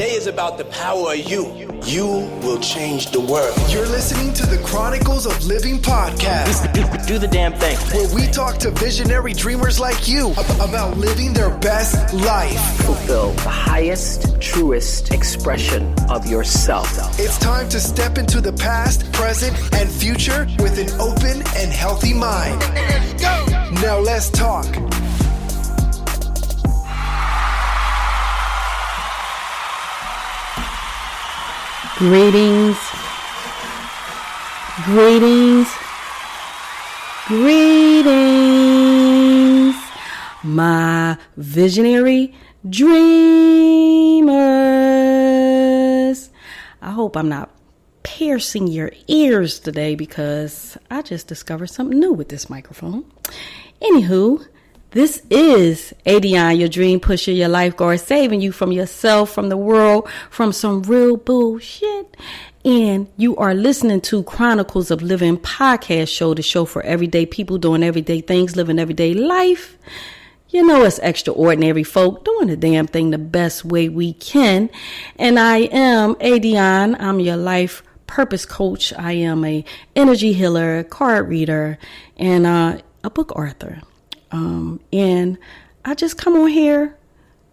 Today is about the power of you. You will change the world. You're listening to the Chronicles of Livin podcast. Do the damn thing. Where we talk to visionary dreamers like you about living their best life. Fulfill the highest, truest expression of yourself. It's time to step into the past, present, and future with an open and healthy mind. Let's go. Now let's talk. Greetings, my visionary dreamers. I hope I'm not piercing your ears today because I just discovered something new with this microphone. Anywho, this is ADionne, your dream pusher, your lifeguard, saving you from yourself, from the world, from some real bullshit. And you are listening to Chronicles of Livin podcast show, the show for everyday people doing everyday things, living everyday life. You know, it's extraordinary folk doing the damn thing the best way we can. And I am ADionne. I'm your life purpose coach. I am a energy healer, card reader, and a book author. And I just come on here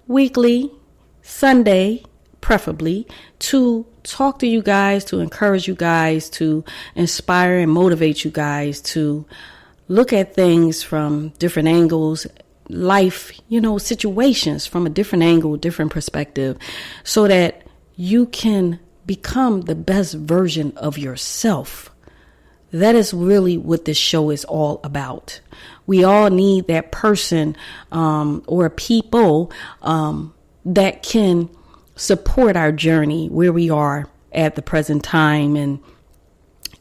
weekly, Sunday, preferably, to talk to you guys, to encourage you guys, to inspire and motivate you guys to look at things from different angles, life, situations from a different angle, different perspective, so that you can become the best version of yourself. That is really what this show is all about. We all need that person or people that can support our journey where we are at the present time and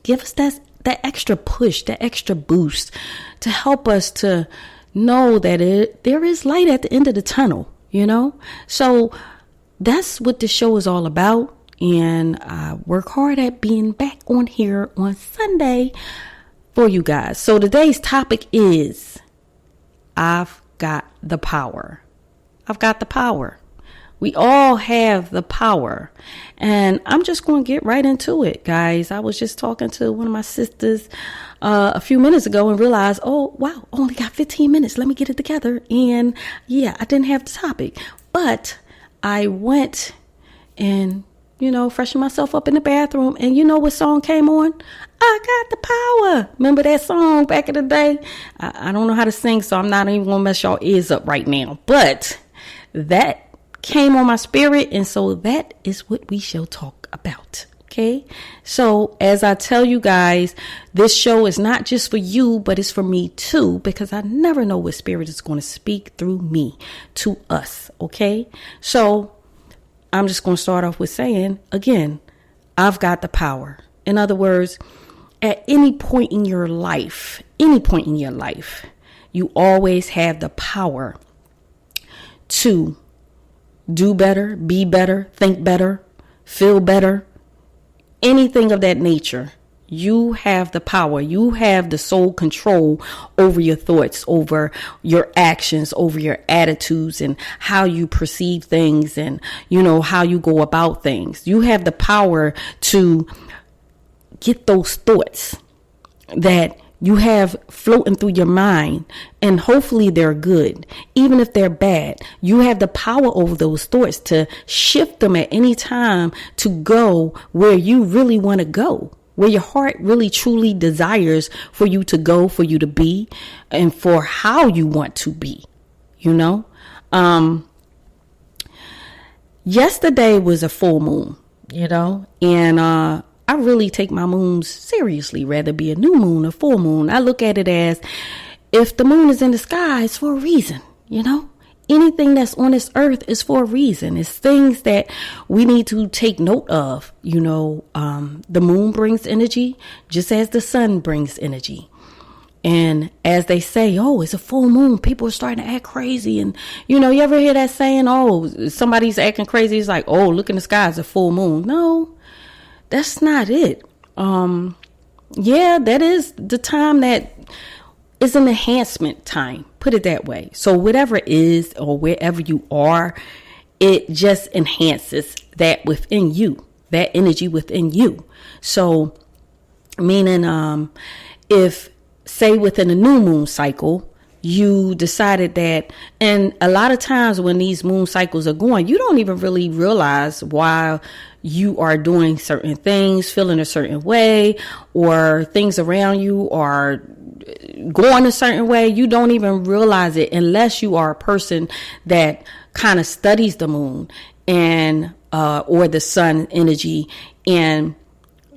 give us that extra push, that extra boost to help us to know that there is light at the end of the tunnel, So that's what the show is all about. And I work hard at being back on here on Sunday for you guys. So today's topic is, I've got the power. I've got the power. We all have the power. And I'm just going to get right into it, guys. I was just talking to one of my sisters a few minutes ago and realized, oh, wow, only got 15 minutes. Let me get it together. And yeah, I didn't have the topic. But I went and freshen myself up in the bathroom. And you know what song came on? I got the power. Remember that song back in the day? I don't know how to sing, so I'm not even going to mess y'all ears up right now. But that came on my spirit. And so that is what we shall talk about. Okay. So as I tell you guys, this show is not just for you, but it's for me too, because I never know what spirit is going to speak through me to us. Okay. So I'm just going to start off with saying, again, I've got the power. In other words, at any point in your life, you always have the power to do better, be better, think better, feel better, anything of that nature. You have the power. You have the sole control over your thoughts, over your actions, over your attitudes and how you perceive things and, how you go about things. You have the power to get those thoughts that you have floating through your mind, and hopefully they're good. Even if they're bad, you have the power over those thoughts to shift them at any time to go where you really want to go, where your heart really truly desires for you to go, for you to be, and for how you want to be, Yesterday was a full moon, and I really take my moons seriously, rather be a new moon or full moon. I look at it as, if the moon is in the sky, it's for a reason, Anything that's on this earth is for a reason. It's things that we need to take note of. The moon brings energy just as the sun brings energy. And as they say, oh, it's a full moon, people are starting to act crazy. And, you ever hear that saying, oh, somebody's acting crazy. It's like, oh, look in the sky, it's a full moon. No, that's not it. Yeah, that is the time that is an enhancement time. Put it that way. So whatever it is or wherever you are it just enhances that within you, that energy within you. So meaning, if say within a new moon cycle, you decided that, and a lot of times when these moon cycles are going, you don't even really realize why you are doing certain things, feeling a certain way, or things around you are going a certain way. You don't even realize it unless you are a person that kind of studies the moon and or the sun energy, and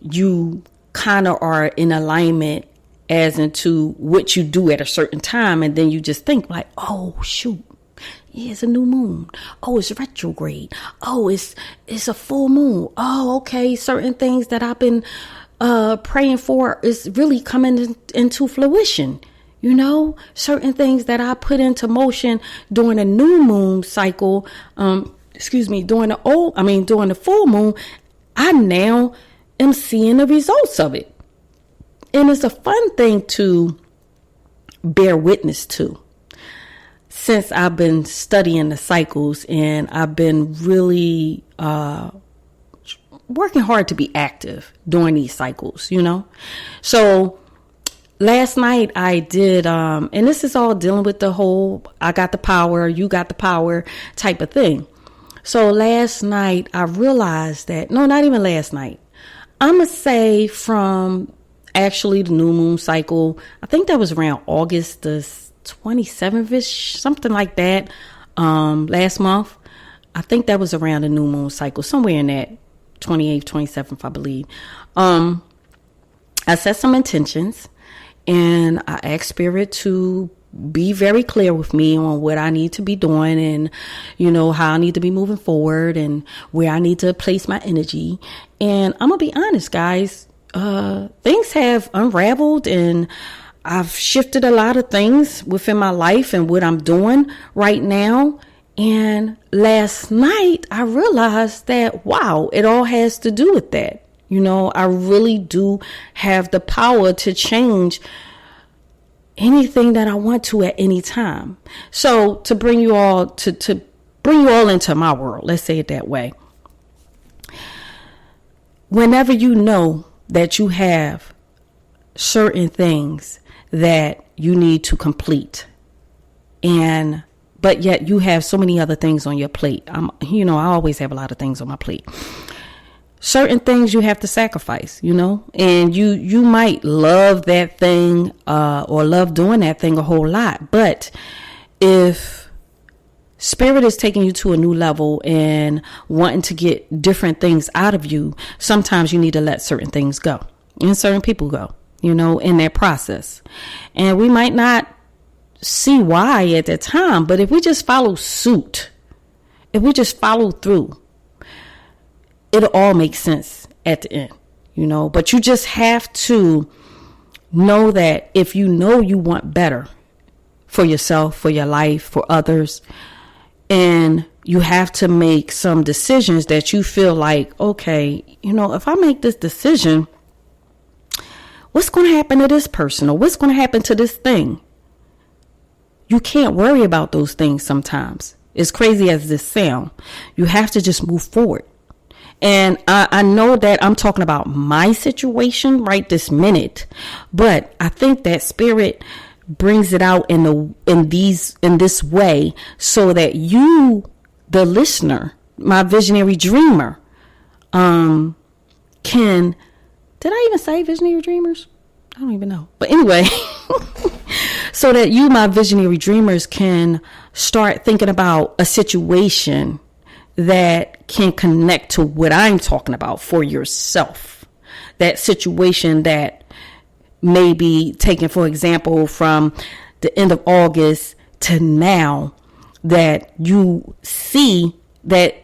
you kind of are in alignment as into what you do at a certain time. And then you just think like, oh, shoot, yeah, it's a new moon. Oh, it's retrograde. Oh, it's a full moon. Oh, okay. Certain things that I've been praying for is really coming into fruition. You know, certain things that I put into motion during a new moon cycle, during the full moon, I now am seeing the results of it. And it's a fun thing to bear witness to. Since I've been studying the cycles, and I've been really working hard to be active during these cycles, you know. So last night I did, and this is all dealing with the whole I got the power, you got the power type of thing. So last night I realized that, no, not even last night. I'm going to say from actually the new moon cycle, I think that was around August the 27th-ish, something like that, last month. I think that was around the new moon cycle, somewhere in that 28th, 27th, I believe. I set some intentions, and I asked Spirit to be very clear with me on what I need to be doing, and, you know, how I need to be moving forward, and where I need to place my energy. And I'm going to be honest, guys, things have unraveled, and I've shifted a lot of things within my life and what I'm doing right now. And last night I realized that, wow, it all has to do with that. You know, I really do have the power to change anything that I want to at any time. So to bring you all to bring you all into my world, let's say it that way. Whenever you know that you have certain things that you need to complete, but yet you have so many other things on your plate. I always have a lot of things on my plate. Certain things you have to sacrifice, you know, and you might love that thing or love doing that thing a whole lot. But if Spirit is taking you to a new level and wanting to get different things out of you, sometimes you need to let certain things go and certain people go, you know, in that process. And we might not see why at that time, but if we just follow suit, if we just follow through, it'll all make sense at the end, you know. But you just have to know that if you know you want better for yourself, for your life, for others, and you have to make some decisions that you feel like, okay, you know, if I make this decision, what's going to happen to this person, or what's going to happen to this thing? You can't worry about those things sometimes. As crazy as this sounds, you have to just move forward. And I know that I'm talking about my situation right this minute, but I think that Spirit brings it out in this way so that you, the listener, my visionary dreamer, did I even say visionary dreamers? I don't even know. But anyway, so that you, my visionary dreamers, can start thinking about a situation that can connect to what I'm talking about for yourself. That situation that may be taken, for example, from the end of August to now, that you see that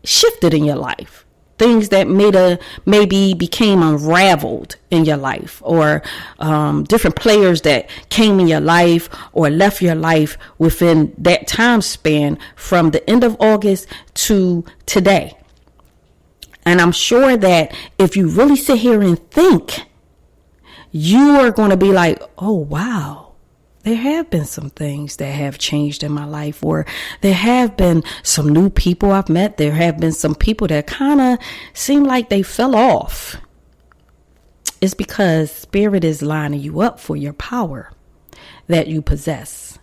shifted in your life. Things that maybe became unraveled in your life, or different players that came in your life or left your life within that time span from the end of August to today. And I'm sure that if you really sit here and think, you are going to be like, oh, wow, there have been some things that have changed in my life, or there have been some new people I've met. There have been some people that kind of seem like they fell off. It's because Spirit is lining you up for your power that you possess.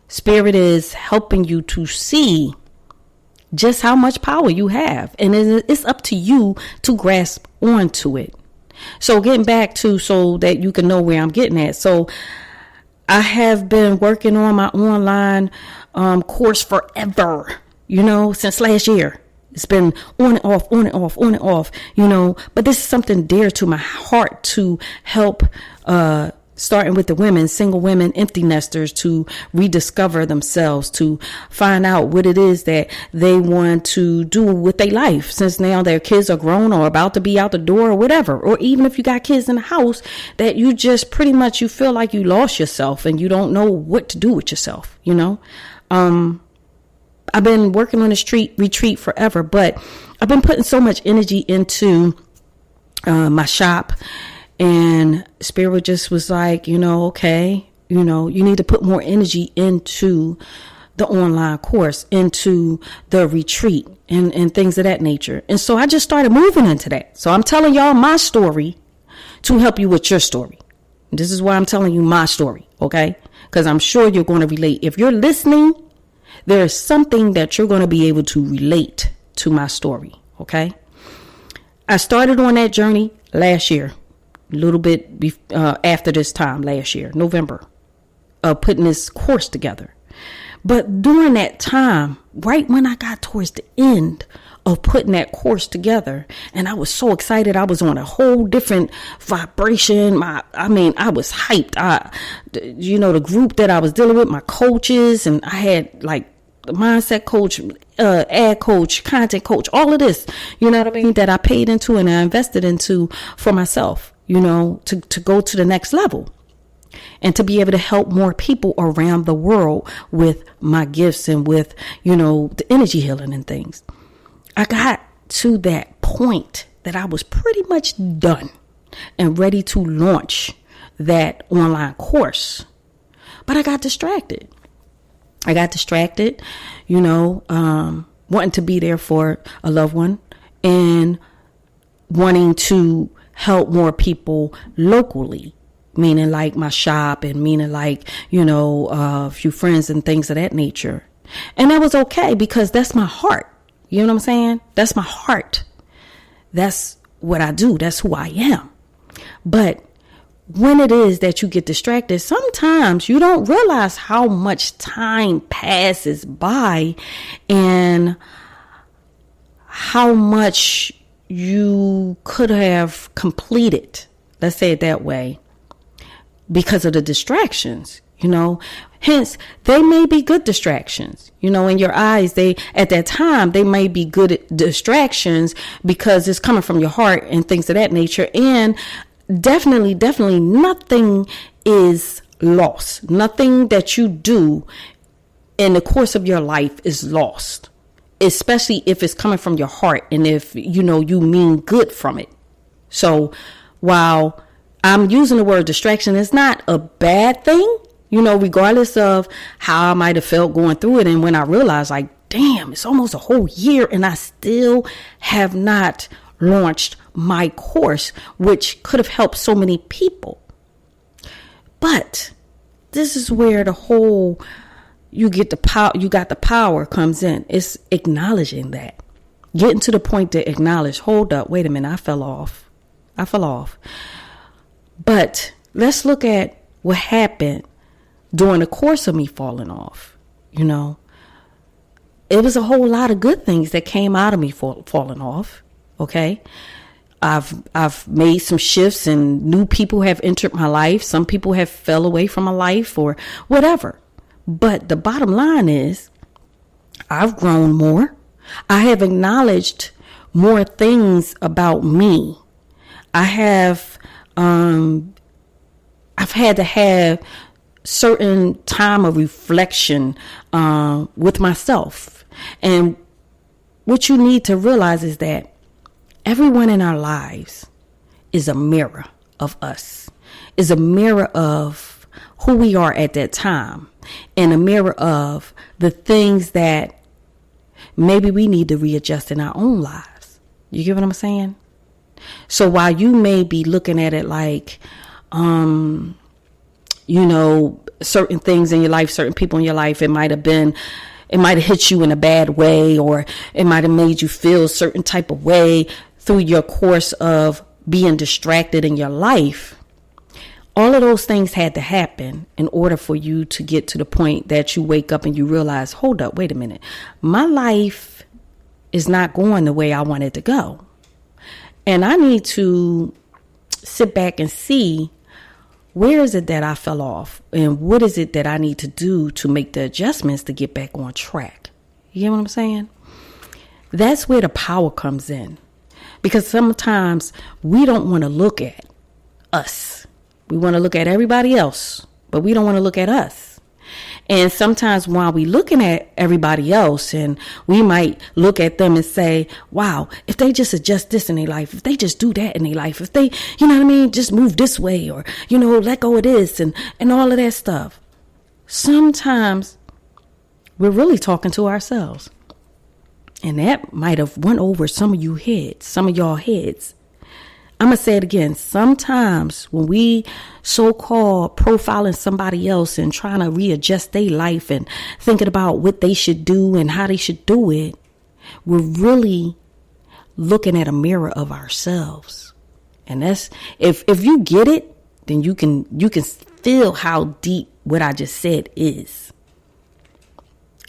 Spirit is helping you to see just how much power you have. And it's up to you to grasp onto it. So getting back to, so that you can know where I'm getting at. So I have been working on my online course forever, since last year. It's been on and off, on and off, on and off, but this is something dear to my heart to help, starting with the women, single women, empty nesters, to rediscover themselves, to find out what it is that they want to do with their life, since now their kids are grown or about to be out the door or whatever. Or even if you got kids in the house that you just pretty much, you feel like you lost yourself and you don't know what to do with yourself, I've been working on the retreat forever, but I've been putting so much energy into my shop. And Spirit just was like, okay, you need to put more energy into the online course, into the retreat and things of that nature. And so I just started moving into that. So I'm telling y'all my story to help you with your story. This is why I'm telling you my story, okay? Because I'm sure you're going to relate. If you're listening, there is something that you're going to be able to relate to my story, okay? I started on that journey last year. A little bit after this time last year, November, putting this course together. But during that time, right when I got towards the end of putting that course together, and I was so excited, I was on a whole different vibration. I was hyped. The group that I was dealing with, my coaches, and I had like the mindset coach, ad coach, content coach, all of this, that I paid into and I invested into for myself. To go to the next level and to be able to help more people around the world with my gifts and with, the energy healing and things. I got to that point that I was pretty much done and ready to launch that online course. But I got distracted. Wanting to be there for a loved one and wanting to help more people locally, meaning like my shop and meaning like, a few friends and things of that nature. And that was okay because that's my heart. You know what I'm saying? That's my heart. That's what I do. That's who I am. But when it is that you get distracted, sometimes you don't realize how much time passes by and how much you could have completed, let's say it that way, because of the distractions, hence they may be good distractions, in your eyes. At that time, they may be good distractions because it's coming from your heart and things of that nature. And definitely nothing is lost. Nothing that you do in the course of your life is lost. Especially if it's coming from your heart and if, you mean good from it. So while I'm using the word distraction, it's not a bad thing, regardless of how I might have felt going through it. And when I realized, like, damn, it's almost a whole year and I still have not launched my course, which could have helped so many people. But this is where the whole you got the power comes in. It's acknowledging that. Getting to the point to acknowledge, hold up, wait a minute, I fell off. But let's look at what happened during the course of me falling off. It was a whole lot of good things that came out of me falling off. Okay. I've made some shifts and new people have entered my life. Some people have fell away from my life or whatever. But the bottom line is I've grown more. I have acknowledged more things about me. I've had to have certain time of reflection with myself. And what you need to realize is that everyone in our lives is a mirror of us, is a mirror of who we are at that time and a mirror of the things that maybe we need to readjust in our own lives. You get what I'm saying? So while you may be looking at it like, certain things in your life, certain people in your life, it might have hit you in a bad way, or it might have made you feel a certain type of way through your course of being distracted in your life. All of those things had to happen in order for you to get to the point that you wake up and you realize, hold up, wait a minute. My life is not going the way I want it to go. And I need to sit back and see, where is it that I fell off? And what is it that I need to do to make the adjustments to get back on track? You get what I'm saying? That's where the power comes in. Because sometimes we don't want to look at us. We want to look at everybody else, but we don't want to look at us. And sometimes while we looking at everybody else, and we might look at them and say, wow, if they just adjust this in their life, if they just do that in their life, if they, just move this way, or, let go of this and all of that stuff. Sometimes we're really talking to ourselves. And that might have went over some of y'all heads. I'm going to say it again. Sometimes when we so-called profiling somebody else and trying to readjust their life and thinking about what they should do and how they should do it, we're really looking at a mirror of ourselves. And that's, if you get it, then you can feel how deep what I just said is.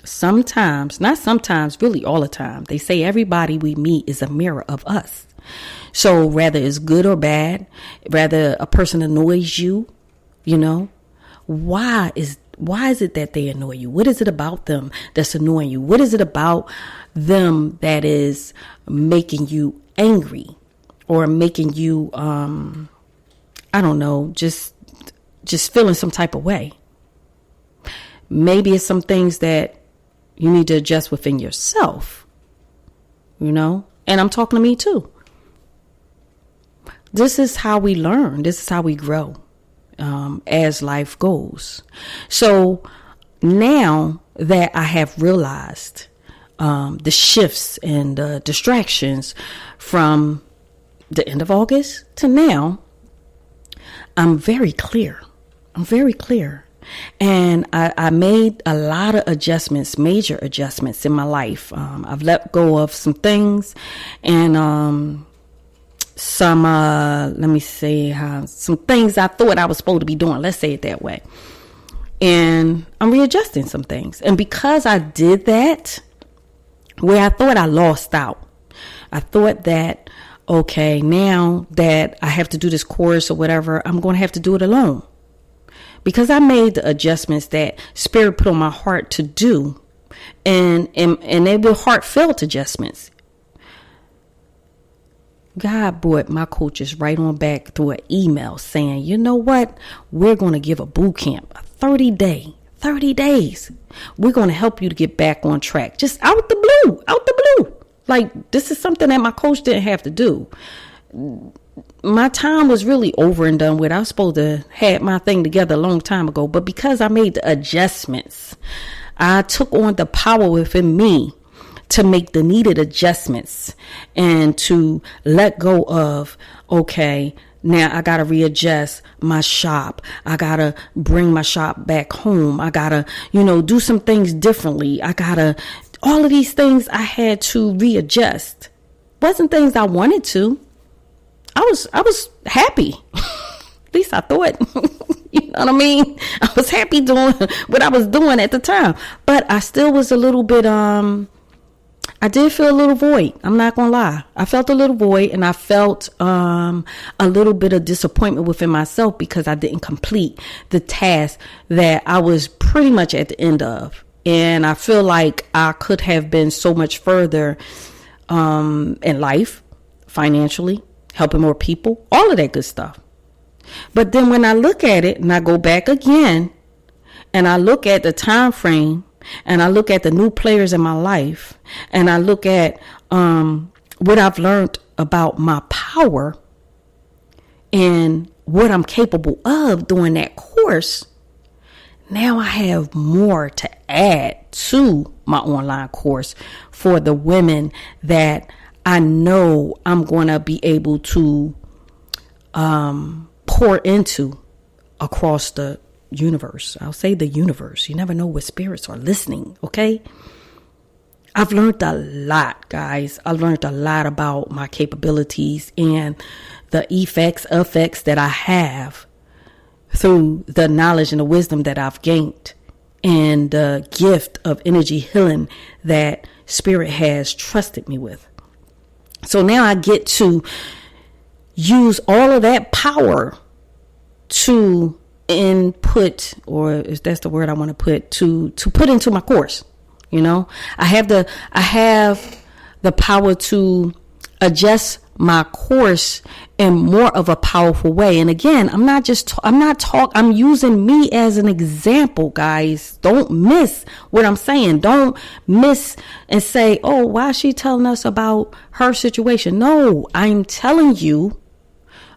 Sometimes, not sometimes, really all the time, they say everybody we meet is a mirror of us. So whether it's good or bad, whether a person annoys you, why is it that they annoy you? What is it about them that's annoying you? What is it about them that is making you angry or making you, just feeling some type of way? Maybe it's some things that you need to adjust within yourself, and I'm talking to me too. This is how we learn. This is how we grow as life goes. So now that I have realized the shifts and the distractions from the end of August to now, I'm very clear. And I made a lot of adjustments, major adjustments in my life. I've let go of some things and some things I thought I was supposed to be doing. Let's say it that way. And I'm readjusting some things. And because I did that, where I thought I lost out, I thought that, okay, now that I have to do this course or whatever, I'm going to have to do it alone. Because I made the adjustments that Spirit put on my heart to do. And they were heartfelt adjustments. God brought my coaches right on back through an email saying, you know what? We're going to give a boot camp, a 30 days. We're going to help you to get back on track. Just out the blue. Like, this is something that my coach didn't have to do. My time was really over and done with. I was supposed to have my thing together a long time ago. But because I made the adjustments, I took on the power within me to make the needed adjustments and to let go of, okay, now I got to readjust my shop. I got to bring my shop back home. I got to, do some things differently. All of these things I had to readjust. Wasn't things I wanted to. I was happy. At least I thought, you know what I mean? I was happy doing what I was doing at the time, but I still was a little bit, I did feel a little void. I'm not going to lie. I felt a little void, and I felt a little bit of disappointment within myself because I didn't complete the task that I was pretty much at the end of. And I feel like I could have been so much further in life, financially, helping more people, all of that good stuff. But then when I look at it and I go back again and I look at the time frame and I look at the new players in my life and I look at what I've learned about my power and what I'm capable of during that course, now I have more to add to my online course for the women that I know I'm going to be able to pour into across the universe. I'll say the universe. You never know what spirits are listening, okay? I've learned a lot, guys. I've learned a lot about my capabilities and the effects that I have through the knowledge and the wisdom that I've gained and the gift of energy healing that Spirit has trusted me with. So now I get to use all of that power to input, or if that's the word I want to put, to put into my course. You know, I have the power to adjust my course in more of a powerful way. And again, I'm using me as an example, guys. Don't miss what I'm saying. Don't miss and say, oh, why is she telling us about her situation? No, I'm telling you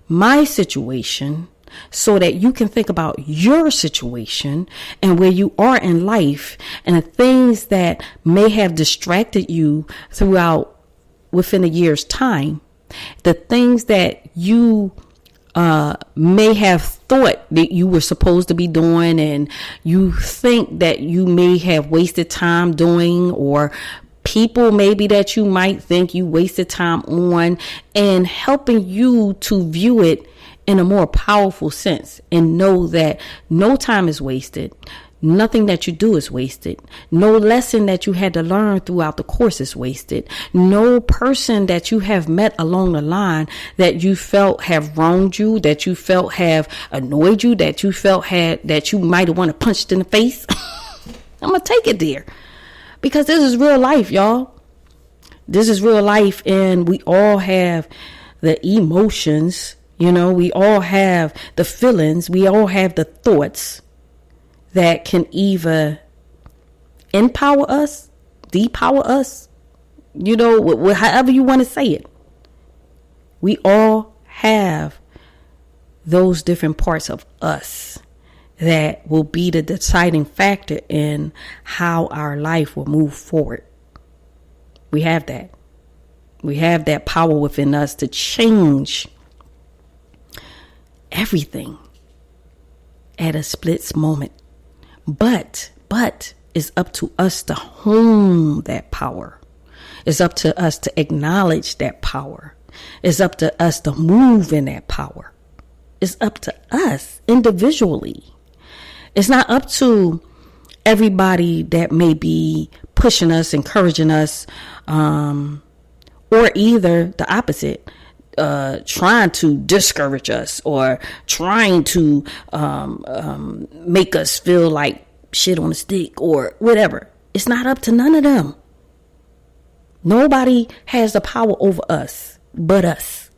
my situation so that you can think about your situation and where you are in life and the things that may have distracted you throughout within a year's time, the things that you may have thought that you were supposed to be doing and you think that you may have wasted time doing, or people maybe that you might think you wasted time on, and helping you to view it in a more powerful sense and know that no time is wasted. Nothing that you do is wasted. No lesson that you had to learn throughout the course is wasted. No person that you have met along the line that you felt have wronged you, that you felt have annoyed you, that you felt that you might have wanted to punch in the face. I'm going to take it there because this is real life, y'all. This is real life, and we all have the emotions. You know, we all have the feelings, we all have the thoughts that can either empower us, depower us, you know, however you want to say it. We all have those different parts of us that will be the deciding factor in how our life will move forward. We have that. We have that power within us to change everything at a split moment. But it's up to us to hone that power. It's up to us to acknowledge that power. It's up to us to move in that power. It's up to us individually. It's not up to everybody that may be pushing us, encouraging us, or either the opposite. Trying to discourage us or trying to make us feel like shit on a stick or whatever. It's not up to none of them. Nobody has the power over us but us.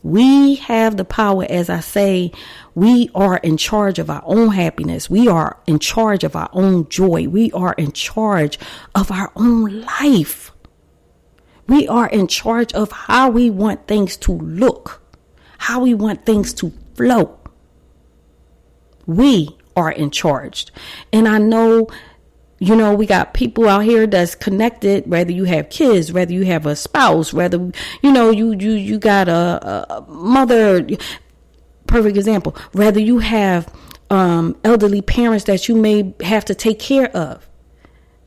We have the power. As I say, we are in charge of our own happiness. We are in charge of our own joy. We are in charge of our own life. We are in charge of how we want things to look, how we want things to flow. We are in charge. And I know, you know, we got people out here that's connected, whether you have kids, whether you have a spouse, whether, you know, you got a mother, perfect example, whether you have elderly parents that you may have to take care of.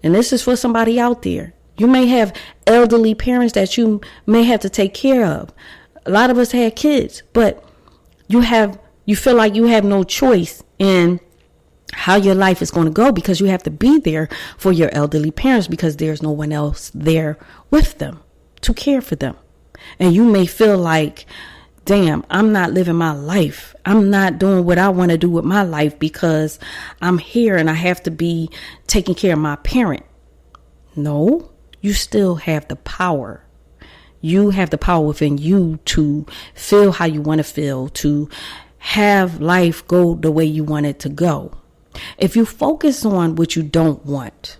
And this is for somebody out there. You may have elderly parents that you may have to take care of. A lot of us had kids, but you feel like you have no choice in how your life is going to go because you have to be there for your elderly parents because there's no one else there with them to care for them. And you may feel like, damn, I'm not living my life. I'm not doing what I want to do with my life because I'm here and I have to be taking care of my parent. No. You still have the power. You have the power within you to feel how you want to feel, to have life go the way you want it to go. If you focus on what you don't want,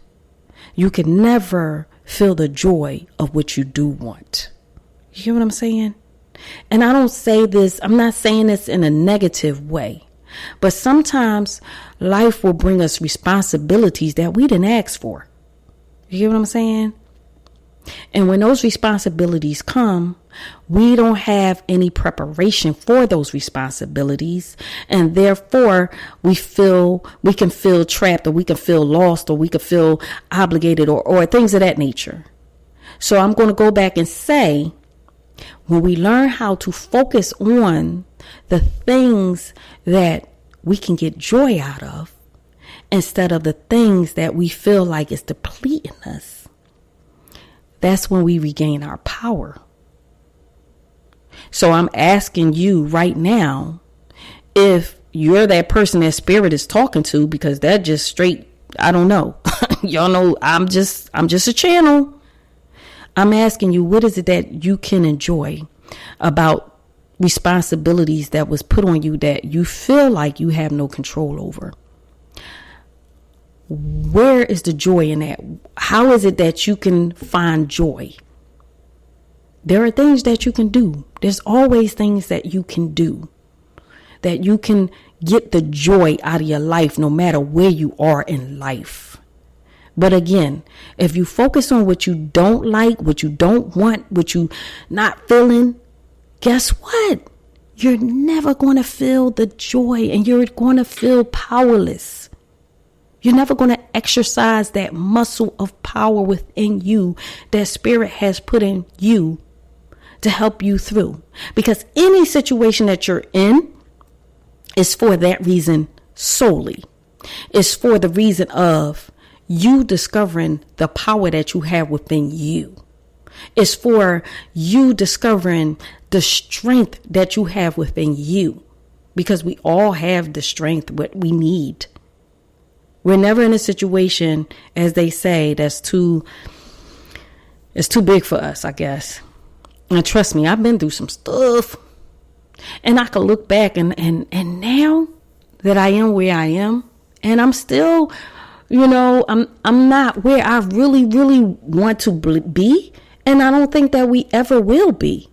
you can never feel the joy of what you do want. You hear what I'm saying? And I don't say this, I'm not saying this in a negative way. But sometimes life will bring us responsibilities that we didn't ask for. You get what I'm saying? And when those responsibilities come, we don't have any preparation for those responsibilities. And therefore, we can feel trapped, or we can feel lost, or we can feel obligated, or things of that nature. So I'm going to go back and say, when we learn how to focus on the things that we can get joy out of, instead of the things that we feel like is depleting us, that's when we regain our power. So I'm asking you right now, if you're that person that spirit is talking to, because that just straight, I don't know. Y'all know I'm just a channel. I'm asking you, what is it that you can enjoy about responsibilities that was put on you that you feel like you have no control over? Where is the joy in that? How is it that you can find joy? There are things that you can do. There's always things that you can do, that you can get the joy out of your life, no matter where you are in life. But again, if you focus on what you don't like, what you don't want, what you not feeling, guess what? You're never going to feel the joy, and you're going to feel powerless. You're never going to exercise that muscle of power within you that spirit has put in you to help you through. Because any situation that you're in is for that reason solely. It's for the reason of you discovering the power that you have within you. It's for you discovering the strength that you have within you. Because we all have the strength, what we need. We're never in a situation, as they say, it's too big for us, I guess. And trust me, I've been through some stuff. And I can look back and now that I am where I am, and I'm still, I'm not where I really, really want to be. And I don't think that we ever will be.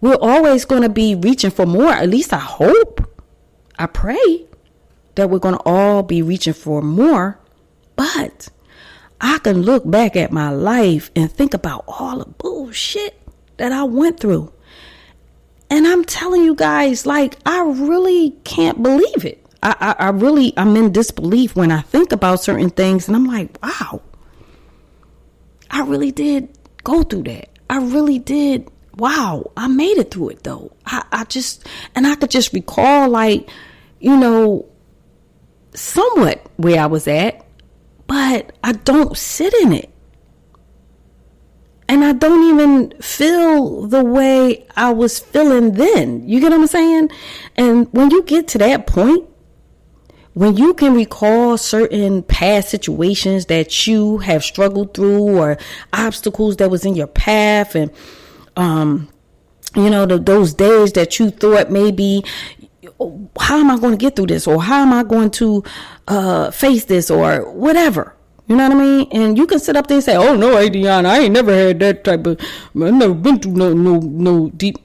We're always going to be reaching for more. At least I hope. I pray that we're going to all be reaching for more. But I can look back at my life and think about all the bullshit that I went through. And I'm telling you guys, like, I really can't believe it. I'm in disbelief when I think about certain things. And I'm like, wow, I really did go through that. I really did. Wow, I made it through it, though. I could just recall, like, somewhat where I was at, but I don't sit in it. And I don't even feel the way I was feeling then. You get what I'm saying? And when you get to that point, when you can recall certain past situations that you have struggled through, or obstacles that was in your path, and, those days that you thought maybe, how am I going to get through this? Or how am I going to face this, or whatever? You know what I mean? And you can sit up there and say, oh, no, ADionne, I ain't never had that type of, I've never been through no deep.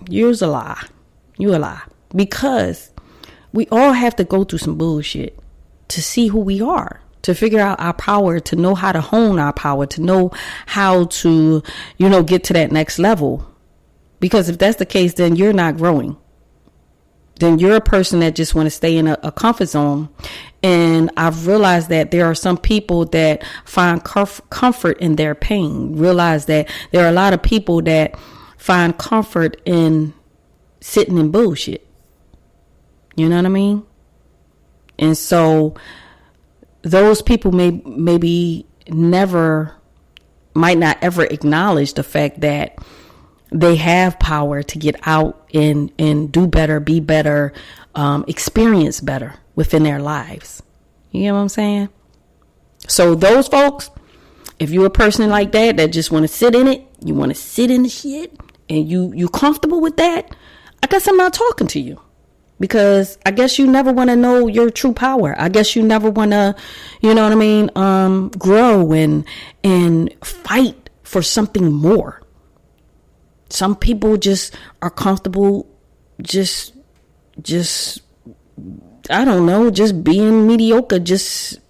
You're a lie. You're a lie. Because we all have to go through some bullshit to see who we are, to figure out our power, to know how to hone our power, to know how to, get to that next level. Because if that's the case, then you're not growing. Then you're a person that just want to stay in a comfort zone. And I've realized that there are some people that find comfort in their pain. Realize that there are a lot of people that find comfort in sitting in bullshit. You know what I mean? And so those people might not ever acknowledge the fact that they have power to get out and do better, be better, experience better within their lives. You know what I'm saying? So those folks, if you're a person like that just want to sit in it, you want to sit in the shit, and you comfortable with that, I guess I'm not talking to you. Because I guess you never want to know your true power. I guess you never want to, grow and fight for something more. Some people just are comfortable just I don't know, just being mediocre, just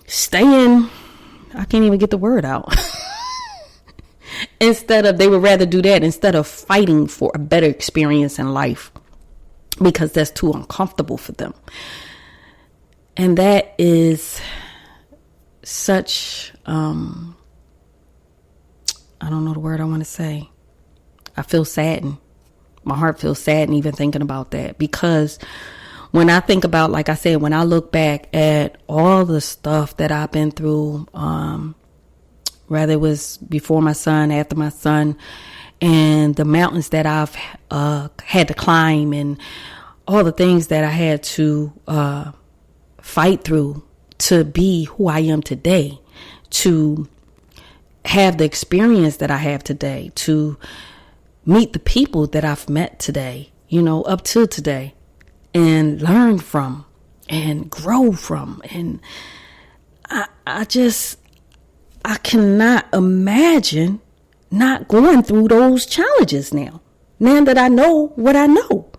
staying, I can't even get the word out. They would rather do that instead of fighting for a better experience in life, because that's too uncomfortable for them. And that is such, I don't know the word I want to say. I feel saddened. My heart feels saddened even thinking about that, because when I think about, like I said, when I look back at all the stuff that I've been through, whether it was before my son, after my son, and the mountains that I've had to climb, and all the things that I had to fight through to be who I am today, to have the experience that I have today, to meet the people that I've met today, up to today, and learn from and grow from. And I cannot imagine not going through those challenges now that I know what I know.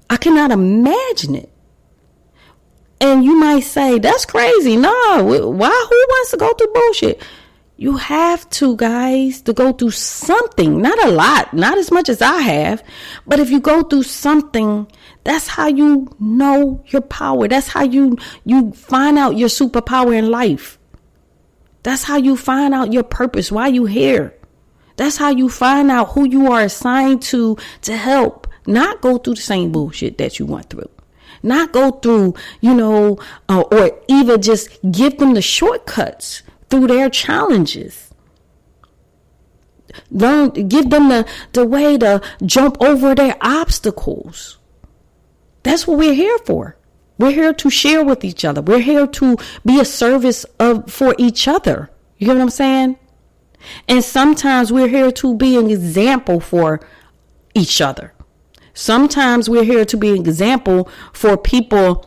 I cannot imagine it. And you might say, that's crazy. No, who wants to go through bullshit? You have to, guys, to go through something. Not a lot, not as much as I have. But if you go through something, that's how you know your power. That's how you find out your superpower in life. That's how you find out your purpose, why you here. That's how you find out who you are assigned to help. Not go through the same bullshit that you went through. Not go through, or even just give them the shortcuts through their challenges. Give them the way to jump over their obstacles. That's what we're here for. We're here to share with each other. We're here to be a service for each other. You get what I'm saying? And sometimes we're here to be an example for each other. Sometimes we're here to be an example for people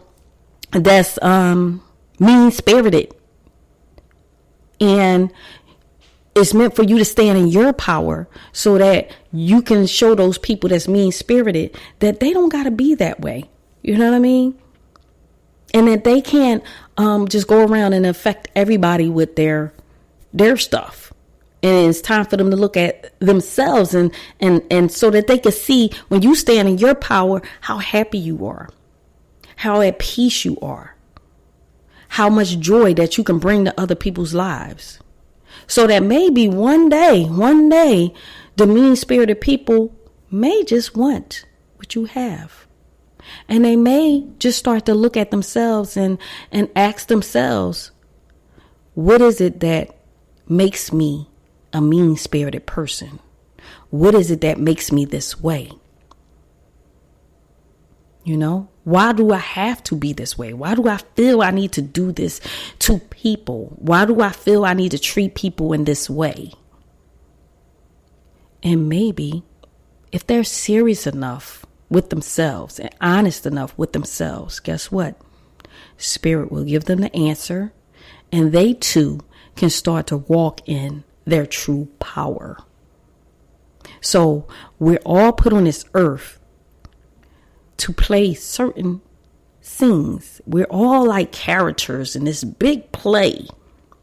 that's mean-spirited. And it's meant for you to stand in your power so that you can show those people that's mean-spirited that they don't got to be that way. You know what I mean? And that they can't just go around and affect everybody with their stuff. And it's time for them to look at themselves and so that they can see, when you stand in your power, how happy you are, how at peace you are, how much joy that you can bring to other people's lives. So that maybe one day, the mean-spirited people may just want what you have. And they may just start to look at themselves and ask themselves, what is it that makes me a mean-spirited person? What is it that makes me this way? Why do I have to be this way? Why do I feel I need to do this to people? Why do I feel I need to treat people in this way? And maybe if they're serious enough with themselves and honest enough with themselves, guess what? Spirit will give them the answer, and they too can start to walk in their true power. So we're all put on this earth to play certain scenes. We're all like characters in this big play,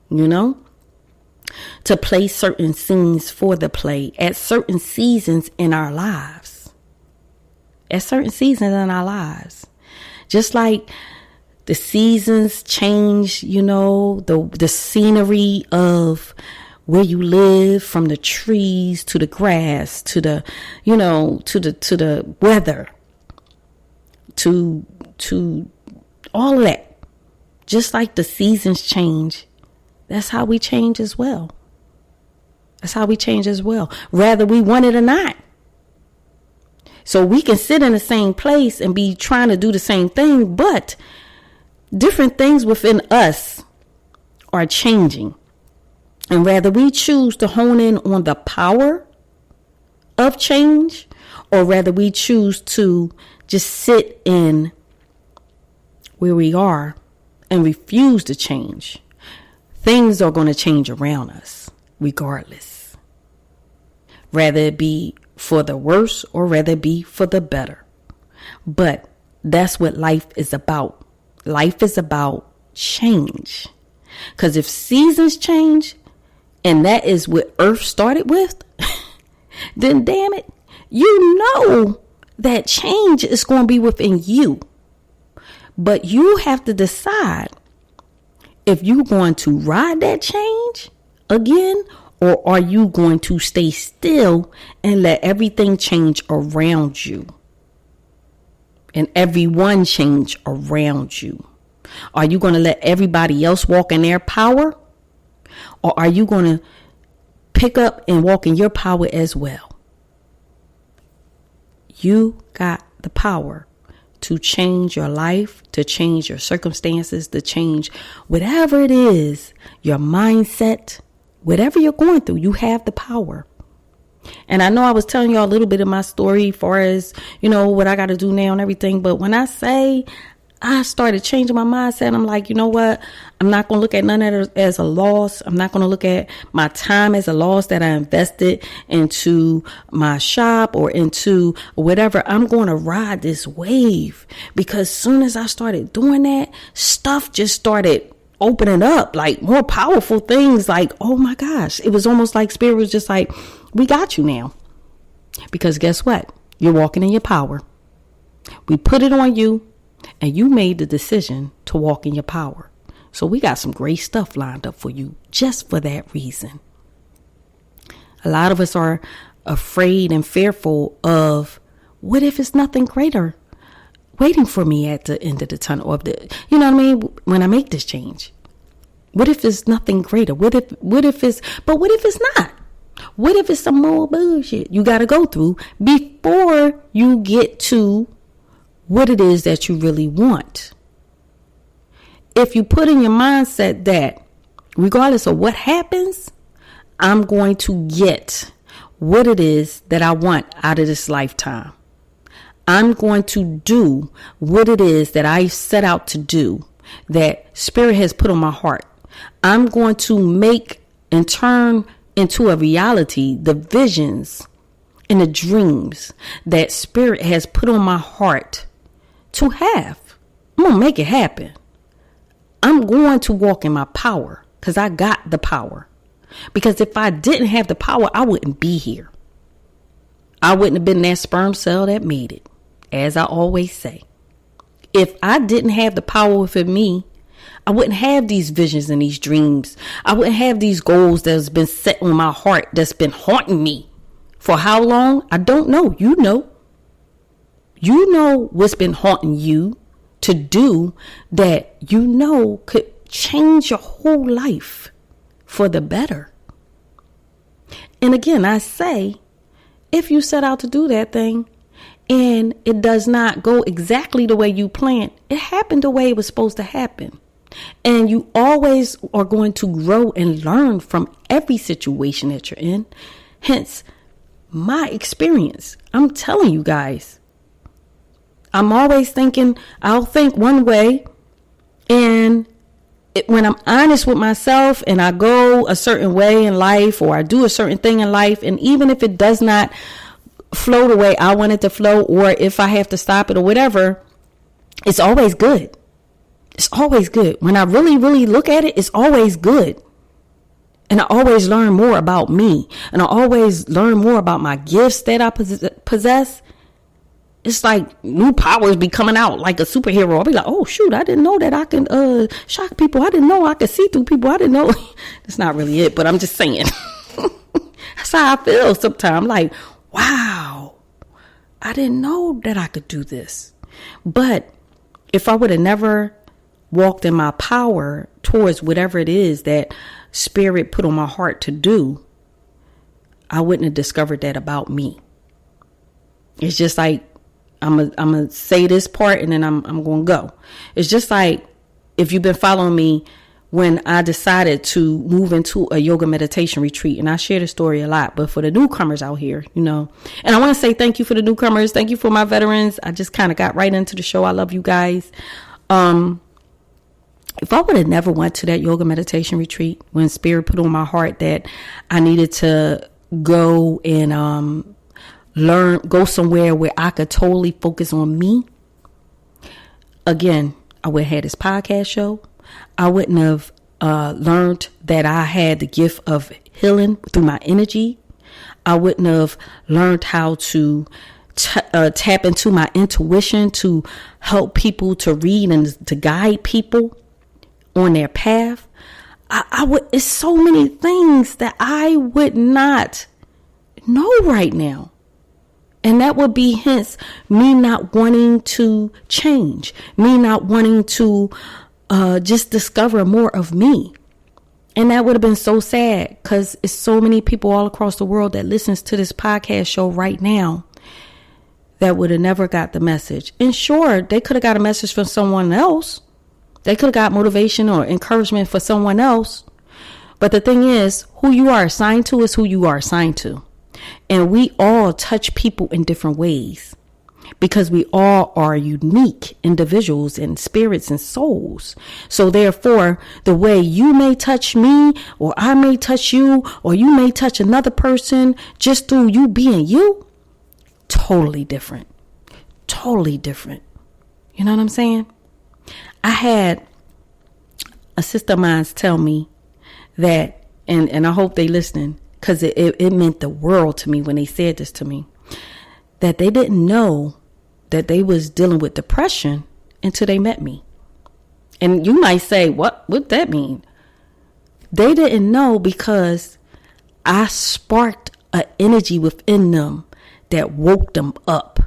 to play certain scenes for the play at certain seasons in our lives. Just like the seasons change, the scenery of where you live, from the trees to the grass to the, to the weather, to all of that. Just like the seasons change, that's how we change as well. Whether we want it or not. So we can sit in the same place and be trying to do the same thing, but different things within us are changing. And whether we choose to hone in on the power of change, or whether we choose to just sit in where we are and refuse to change, things are going to change around us regardless. Whether it be for the worse or whether it be for the better. But That's what life is about. Life is about change. Because if seasons change, and that is what Earth started with, then damn it, you know that change is going to be within you. But you have to decide if you're going to ride that change again, or are you going to stay still and let everything change around you and everyone change around you? Are you going to let everybody else walk in their power, or are you going to pick up and walk in your power as well? You got the power to change your life, to change your circumstances, to change whatever it is, your mindset, whatever you're going through. You have the power. And I know I was telling you a little bit of my story as far as, what I got to do now and everything. But when I say I started changing my mindset, I'm like, you know what? I'm not going to look at none of it as a loss. I'm not going to look at my time as a loss that I invested into my shop or into whatever. I'm going to ride this wave, because soon as I started doing that, stuff just started opening up, like more powerful things. Like, oh my gosh, it was almost like Spirit was just like, we got you now. Because guess what? You're walking in your power. We put it on you, and you made the decision to walk in your power. So we got some great stuff lined up for you just for that reason. A lot of us are afraid and fearful of, what if it's nothing greater waiting for me at the end of the tunnel, of the, you know what I mean? When I make this change, what if it's nothing greater? What if it's not? What if it's some more bullshit you got to go through before you get to what it is that you really want? If you put in your mindset that regardless of what happens, I'm going to get what it is that I want out of this lifetime. I'm going to do what it is that I set out to do, that Spirit has put on my heart. I'm going to make and turn into a reality the visions and the dreams that Spirit has put on my heart to have. I'm going to make it happen. I'm going to walk in my power, because I got the power. Because if I didn't have the power, I wouldn't be here. I wouldn't have been that sperm cell that made it. As I always say, if I didn't have the power within me, I wouldn't have these visions and these dreams. I wouldn't have these goals that's been set on my heart, that's been haunting me. For how long? I don't know. You know what's been haunting you to do that could change your whole life for the better. And again, I say, if you set out to do that thing and it does not go exactly the way you planned, it happened the way it was supposed to happen. And you always are going to grow and learn from every situation that you're in. Hence, my experience. I'm telling you guys, I'm always thinking, I'll think one way, and when I'm honest with myself and I go a certain way in life, or I do a certain thing in life, and even if it does not flow the way I want it to flow, or if I have to stop it or whatever, it's always good. It's always good. When I really, really look at it, it's always good. And I always learn more about me. And I always learn more about my gifts that I possess. It's like new powers be coming out like a superhero. I'll be like, oh, shoot, I didn't know that I can shock people. I didn't know I could see through people. I didn't know. That's not really it, but I'm just saying. That's how I feel sometimes. Like, wow, I didn't know that I could do this. But if I would have never walked in my power towards whatever it is that Spirit put on my heart to do, I wouldn't have discovered that about me. It's just like, I'm gonna say this part and then I'm going to go. It's just like, if you've been following me, when I decided to move into a yoga meditation retreat, and I share the story a lot, but for the newcomers out here, and I want to say thank you for the newcomers. Thank you for my veterans. I just kind of got right into the show. I love you guys. If I would have never went to that yoga meditation retreat, when Spirit put on my heart that I needed to go and go somewhere where I could totally focus on me, again, I would have had this podcast show. I wouldn't have learned that I had the gift of healing through my energy. I wouldn't have learned how to tap into my intuition to help people, to read and to guide people on their path. It's so many things that I would not know right now. And that would be hence me not wanting to change, me not wanting to just discover more of me. And that would have been so sad, because it's so many people all across the world that listens to this podcast show right now that would have never got the message. And sure, they could have got a message from someone else. They could have got motivation or encouragement for someone else. But the thing is, who you are assigned to is who you are assigned to. And we all touch people in different ways, because we all are unique individuals and spirits and souls. So therefore, the way you may touch me, or I may touch you, or you may touch another person just through you being you, totally different. Totally different. You know what I'm saying? I had a sister of mine tell me that, and I hope they listening, because it meant the world to me when they said this to me, that they didn't know that they was dealing with depression until they met me. And you might say, what would that mean? They didn't know because I sparked an energy within them that woke them up,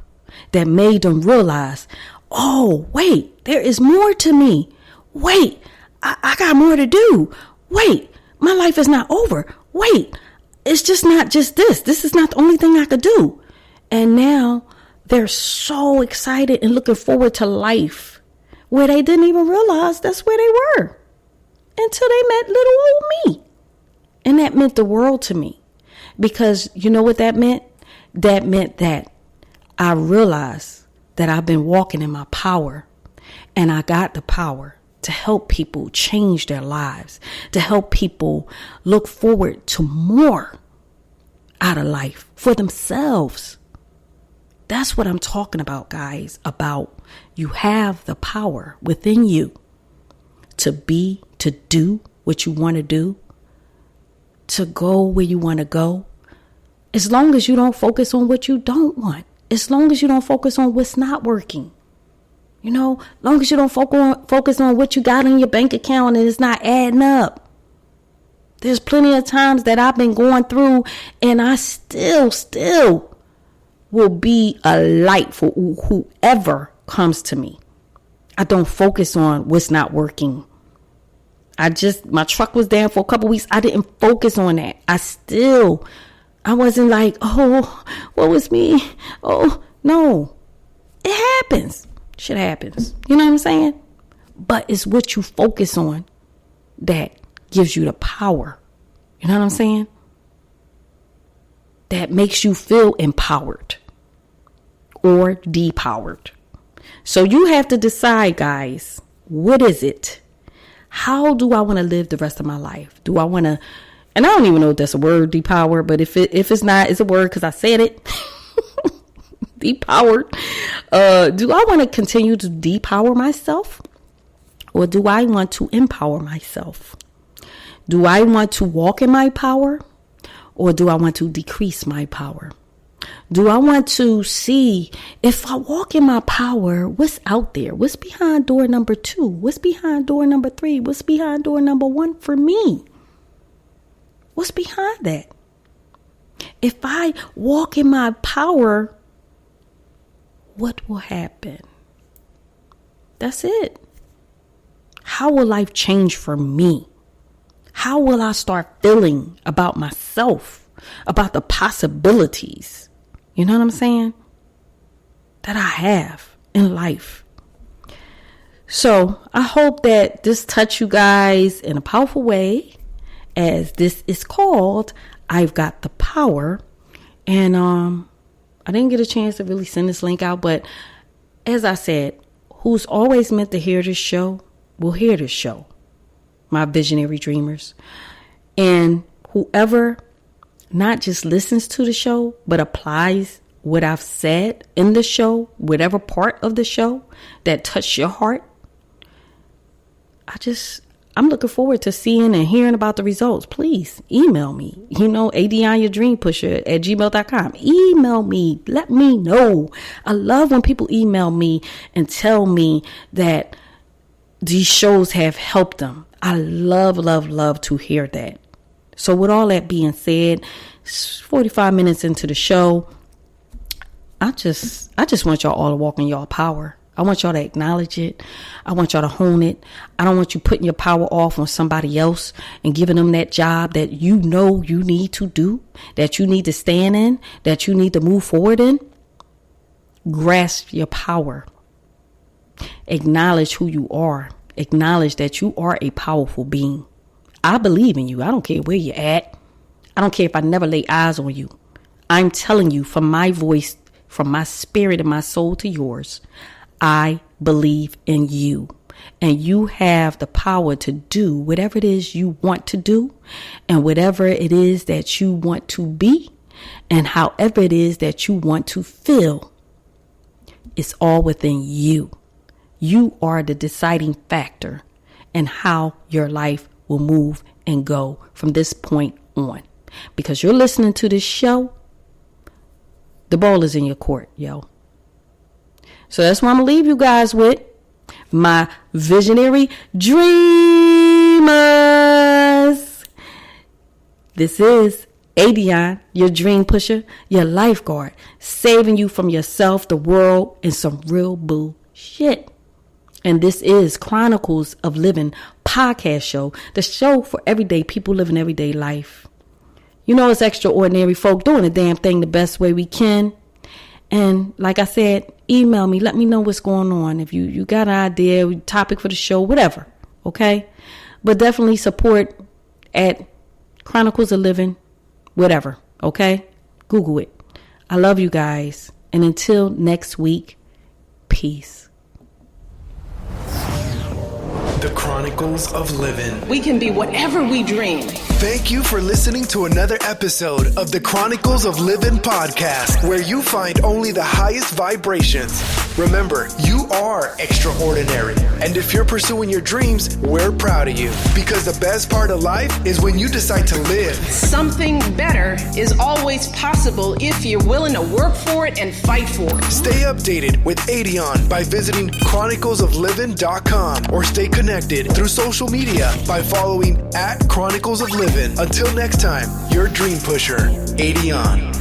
that made them realize, oh, wait, there is more to me. Wait, I got more to do. Wait, my life is not over. Wait, it's just not just this. This is not the only thing I could do. And now they're so excited and looking forward to life where they didn't even realize that's where they were until they met little old me. And that meant the world to me, because you know what that meant? That meant that I realized that I've been walking in my power, and I got the power to help people change their lives, to help people look forward to more out of life for themselves. That's what I'm talking about, guys, about you have the power within you to be, to do what you want to do, to go where you want to go. As long as you don't focus on what you don't want, as long as you don't focus on what's not working, you know, as long as you don't focus on what you got in your bank account and it's not adding up. There's plenty of times that I've been going through and I still will be a light for whoever comes to me. I don't focus on what's not working. My truck was down for a couple weeks. I didn't focus on that. I wasn't like, oh, what was me? Oh, no, it happens. Shit happens. You know what I'm saying? But it's what you focus on that gives you the power. You know what I'm saying? That makes you feel empowered or depowered. So you have to decide, guys, what is it? How do I want to live the rest of my life? Do I want to, and I don't even know if that's a word, depower, but if it's not, it's a word because I said it. Depowered. Do I want to continue to depower myself, or do I want to empower myself? Do I want to walk in my power, or do I want to decrease my power? Do I want to see, if I walk in my power, what's out there? What's behind door number 2? What's behind door number 3? What's behind door number 1 for me? What's behind that? If I walk in my power, what will happen? That's it. How will life change for me? How will I start feeling about myself, about the possibilities? You know what I'm saying? That I have in life. So I hope that this touched you guys in a powerful way, as this is called I've Got the Power. And I didn't get a chance to really send this link out, but as I said, who's always meant to hear this show will hear this show. My visionary dreamers. And whoever not just listens to the show, but applies what I've said in the show, whatever part of the show that touched your heart, I'm looking forward to seeing and hearing about the results. Please email me, ADionne, your dream pusher at gmail.com. Email me. Let me know. I love when people email me and tell me that these shows have helped them. I love, love, love to hear that. So with all that being said, 45 minutes into the show, I just want y'all all to walk in y'all power. I want y'all to acknowledge it. I want y'all to hone it. I don't want you putting your power off on somebody else and giving them that job that you know you need to do, that you need to stand in, that you need to move forward in. Grasp your power. Acknowledge who you are. Acknowledge that you are a powerful being. I believe in you. I don't care where you're at. I don't care if I never lay eyes on you. I'm telling you from my voice, from my spirit and my soul to yours, I believe in you, and you have the power to do whatever it is you want to do, and whatever it is that you want to be, and however it is that you want to feel. It's all within you. You are the deciding factor in how your life will move and go from this point on. Because you're listening to this show, the ball is in your court, yo. So that's what I'm going to leave you guys with. My visionary dreamers. This is ADionne, your dream pusher, your lifeguard, saving you from yourself, the world, and some real bullshit. And this is Chronicles of Livin podcast show, the show for everyday people living everyday life. It's extraordinary folk doing the damn thing the best way we can. And like I said, email me. Let me know what's going on. If you got an idea, topic for the show, whatever. Okay? But definitely support at Chronicles of Livin, whatever. Okay? Google it. I love you guys. And until next week, peace. The Chronicles of Livin. We can be whatever we dream. Thank you for listening to another episode of the Chronicles of Livin podcast, where you find only the highest vibrations. Remember, you are extraordinary. And if you're pursuing your dreams, we're proud of you. Because the best part of life is when you decide to live. Something better is always possible if you're willing to work for it and fight for it. Stay updated with ADionne by visiting chroniclesoflivin.com or stay connected through social media by following @Chronicles of Livin. Until next time, your dream pusher, ADionne.